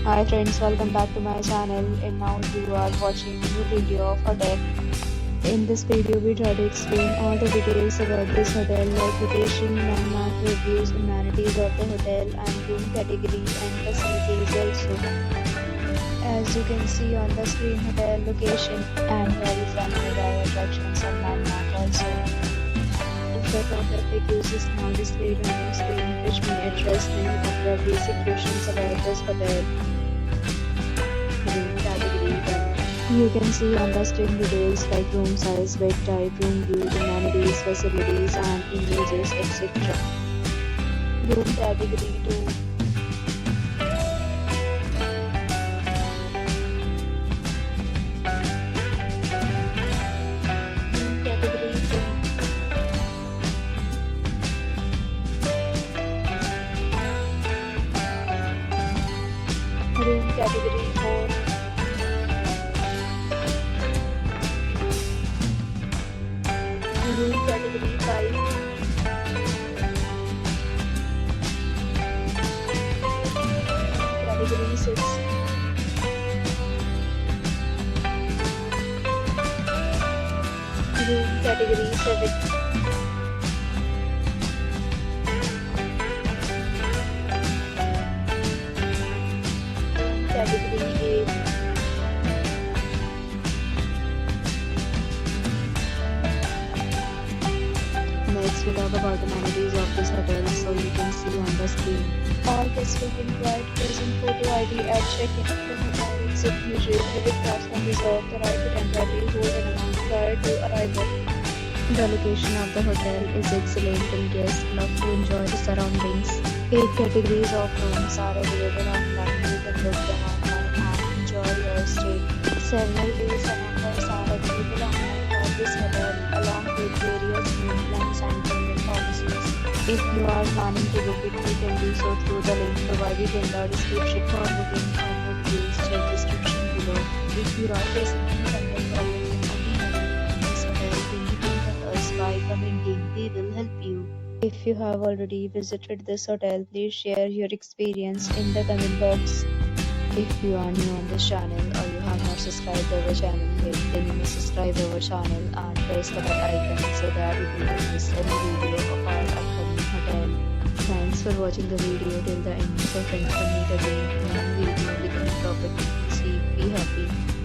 Hi friends, welcome back to my channel, and now you are watching a new video of hotel. In this video we try to explain all the details about this hotel like location, landmark, reviews, amenities of the hotel and room category and facilities also. As you can see on the screen, hotel location and very friendly by attractions and landmark also. The traffic uses now displayed on your screen, which may address many of the basic questions about this hotel. Room category 1. You can see on the screen details like room size, bed type, room view, amenities, facilities, and images, etc. Room category 2. Room category 4. Room category 5. Category 6. Room category 7. Category 8. Next we talk about the amenities of this hotel, so you can see on the screen. All guests will be required to present photo ID at check-in. The hotel is usually credit cards and reserve the right to temporarily hold an amount prior to arrival. The location of the hotel is excellent and guests love to enjoy the surroundings. 8 categories of rooms are available online. You can book them online and enjoy your stay. Several days and numbers are available online for this hotel along with various room plans and payment policies. If you are planning to book it, you can do so through the link provided in the description. For booking or book, please check description below. If you are facing any kind of problem in booking a room in this hotel, then you can contact us by commenting. We will help you. If you have already visited this hotel, please share your experience in the comment box. If you are new on this channel or you have not subscribed our channel yet, then you may subscribe our channel and press the bell icon so that you do not miss any video of our upcoming hotel. Thanks for watching the video till the end. So friends, will meet again in a new video with a new topic. See, be happy.